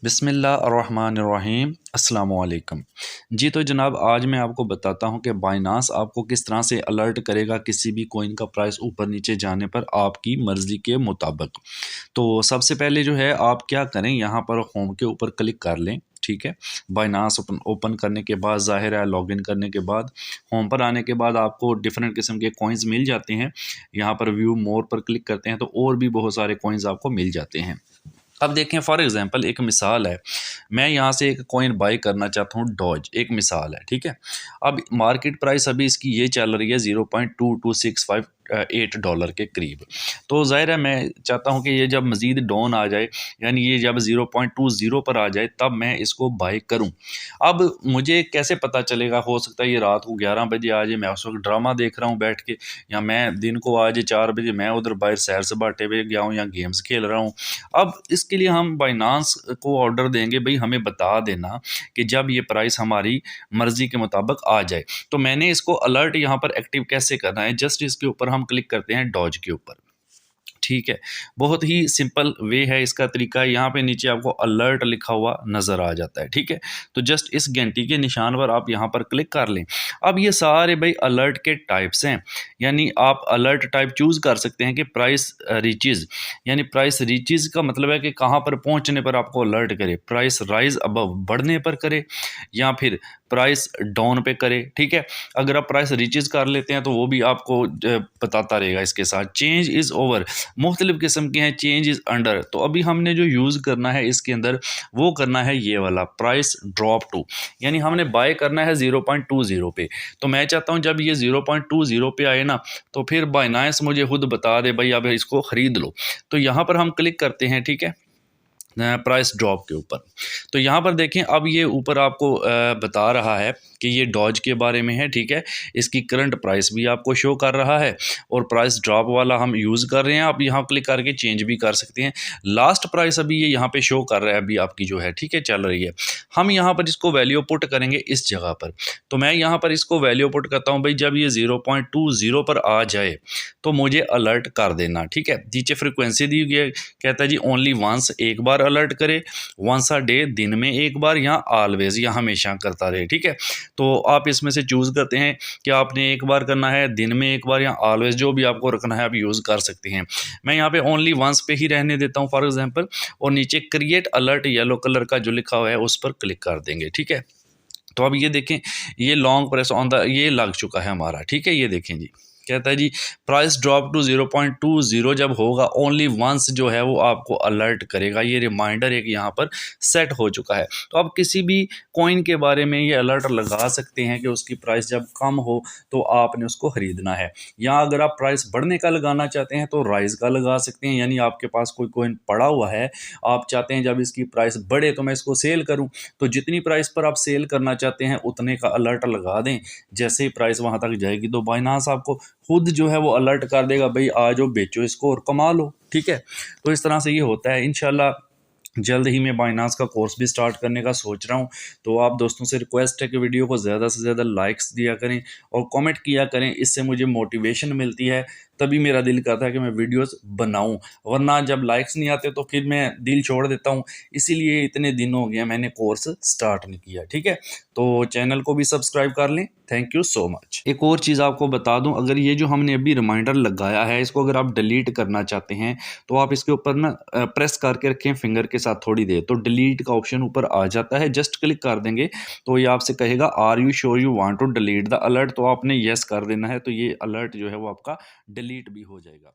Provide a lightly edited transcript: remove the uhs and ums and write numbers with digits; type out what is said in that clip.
बिस्मिल्लाहिर्रहमानिर्रहीम अस्सलाम वालेकुम। जी तो जनाब, आज मैं आपको बताता हूं कि बाइनांस आपको किस तरह से अलर्ट करेगा किसी भी कोइन का प्राइस ऊपर नीचे जाने पर आपकी मर्ज़ी के मुताबिक। तो सबसे पहले जो है आप क्या करें, यहाँ पर होम के ऊपर क्लिक कर लें। ठीक है, बाइनांस ओपन करने के बाद ज़ाहिर है लॉगिन करने के बाद होम पर आने के बाद आपको डिफरेंट किस्म के कॉइन्स मिल जाते हैं। यहाँ पर व्यू मोर पर क्लिक करते हैं तो और भी बहुत सारे कॉइन्स आपको मिल जाते हैं। अब देखें, फॉर एग्जांपल एक मिसाल है, मैं यहाँ से एक कॉइन बाई करना चाहता हूँ, डॉज एक मिसाल है। ठीक है, अब मार्केट प्राइस अभी इसकी ये चल रही है 0.2265 $8 के करीब। तो ज़ाहिर है मैं चाहता हूँ कि ये जब मज़ीद डाउन आ जाए, यानी ये जब 0.20 पर आ जाए, तब मैं इसको बाई करूँ। अब मुझे कैसे पता चलेगा? हो सकता है ये रात को 11 बजे आ जाए, मैं उस वक्त ड्रामा देख रहा हूँ बैठ के, या मैं दिन को आ जाए 4 बजे, मैं उधर बाहर सैर सपाटे पे गया हूँ या गेम्स खेल रहा हूँ। अब इसके लिए हम बाइनांस को ऑर्डर देंगे, भाई हमें बता देना कि जब ये प्राइस हमारी मर्ज़ी के मुताबिक आ जाए। तो मैंने इसको अलर्ट यहाँ पर एक्टिव कैसे करना है, जस्ट इसके ऊपर हम क्लिक करते हैं, डॉज के ऊपर। ठीक है, बहुत ही सिंपल वे है इसका तरीका। यहाँ पे नीचे आपको अलर्ट लिखा हुआ नज़र आ जाता है। ठीक है, तो जस्ट इस घंटी के निशान पर आप यहाँ पर क्लिक कर लें। अब ये सारे भाई अलर्ट के टाइप्स हैं, यानी आप अलर्ट टाइप चूज़ कर सकते हैं कि प्राइस रीचेज़, यानी प्राइस रीचेज़ का मतलब है कि कहाँ पर पहुँचने पर आपको अलर्ट करे, प्राइस राइज अबव बढ़ने पर करे, या फिर प्राइस डाउन पे करे। ठीक है, अगर आप प्राइस रीचेज़ कर लेते हैं तो वो भी आपको बताता रहेगा। इसके साथ चेंज इज़ ओवर, मुख्तलिफ़ किस्म के हैं, चेंज इज़ अंडर। तो अभी हमने जो यूज़ करना है इसके अंदर, वो करना है ये वाला प्राइस ड्रॉप टू, यानी हमने बाय करना है 0.20 पे। तो मैं चाहता हूँ जब ये 0.20 पे आए ना, तो फिर बाइनांस मुझे खुद बता दे भाई अब इसको ख़रीद लो। तो यहाँ पर हम क्लिक करते हैं। ठीक है, प्राइस ड्रॉप के ऊपर। तो यहाँ पर देखें, अब ये ऊपर आपको बता रहा है कि ये डॉज के बारे में है। ठीक है, इसकी करंट प्राइस भी आपको शो कर रहा है, और प्राइस ड्रॉप वाला हम यूज़ कर रहे हैं। आप यहाँ क्लिक करके चेंज भी कर सकते हैं। लास्ट प्राइस अभी ये यहाँ पे शो कर रहा है, अभी आपकी जो है, ठीक है, चल रही है। हम यहाँ पर इसको वैल्यू पुट करेंगे इस जगह पर। तो मैं यहाँ पर इसको वैल्यू पुट करता हूँ, भाई जब ये 0.20 पर आ जाए तो मुझे अलर्ट कर देना। ठीक है, नीचे फ्रिक्वेंसी दी गई है, कहता है जी ओनली वंस, एक बार अलर्ट करे, वंस अ डे, दिन में एक बार, या ऑलवेज, या हमेशा करता रहे। ठीक है, तो आप इसमें से चूज़ करते हैं कि आपने एक बार करना है, दिन में एक बार, या ऑलवेज, जो भी आपको रखना है आप यूज़ कर सकते हैं। मैं यहाँ पे ओनली वंस पे ही रहने देता हूँ फॉर एग्जांपल, और नीचे क्रिएट अलर्ट येलो कलर का जो लिखा हुआ है उस पर क्लिक कर देंगे। ठीक है, तो अब ये देखें, ये लॉन्ग प्रेस ऑन द, ये लग चुका है हमारा। ठीक है, ये देखें जी, कहता है जी प्राइस ड्रॉप टू 0.20 जब होगा, ओनली वंस जो है वो आपको अलर्ट करेगा। ये रिमाइंडर एक यहाँ पर सेट हो चुका है। तो आप किसी भी कॉइन के बारे में ये अलर्ट लगा सकते हैं कि उसकी प्राइस जब कम हो तो आपने उसको ख़रीदना है, या अगर आप प्राइस बढ़ने का लगाना चाहते हैं तो राइज़ का लगा सकते हैं, यानी आपके पास कोई कॉइन पड़ा हुआ है, आप चाहते हैं जब इसकी प्राइस बढ़े तो मैं इसको सेल करूँ, तो जितनी प्राइस पर आप सेल करना चाहते हैं उतने का अलर्ट लगा दें। जैसे ही प्राइस वहाँ तक जाएगी तो बाइनांस आपको खुद जो है वो अलर्ट कर देगा, भाई आ जाओ बेचो इसको और कमा लो। ठीक है, तो इस तरह से ये होता है। इंशाल्लाह जल्द ही मैं बाइनांस का कोर्स भी स्टार्ट करने का सोच रहा हूँ। तो आप दोस्तों से रिक्वेस्ट है कि वीडियो को ज़्यादा से ज़्यादा लाइक्स दिया करें और कमेंट किया करें, इससे मुझे मोटिवेशन मिलती है, तभी मेरा दिल करता है कि मैं वीडियोस बनाऊं। वरना जब लाइक्स नहीं आते तो फिर मैं दिल छोड़ देता हूं। इसीलिए इतने दिन हो गए मैंने कोर्स स्टार्ट नहीं किया। ठीक है, तो चैनल को भी सब्सक्राइब कर लें। Thank you so much. एक और चीज़ आपको बता दूं, अगर ये जो हमने अभी रिमाइंडर लगाया है, इसको अगर आप डिलीट करना चाहते हैं तो आप इसके ऊपर ना प्रेस करके रखें फिंगर के साथ थोड़ी देर, तो डिलीट का ऑप्शन ऊपर आ जाता है। जस्ट क्लिक कर देंगे तो ये आपसे कहेगा are you sure you want to delete the alert, तो आपने येस कर देना है, तो ये अलर्ट जो है वो आपका डिलीट भी हो जाएगा।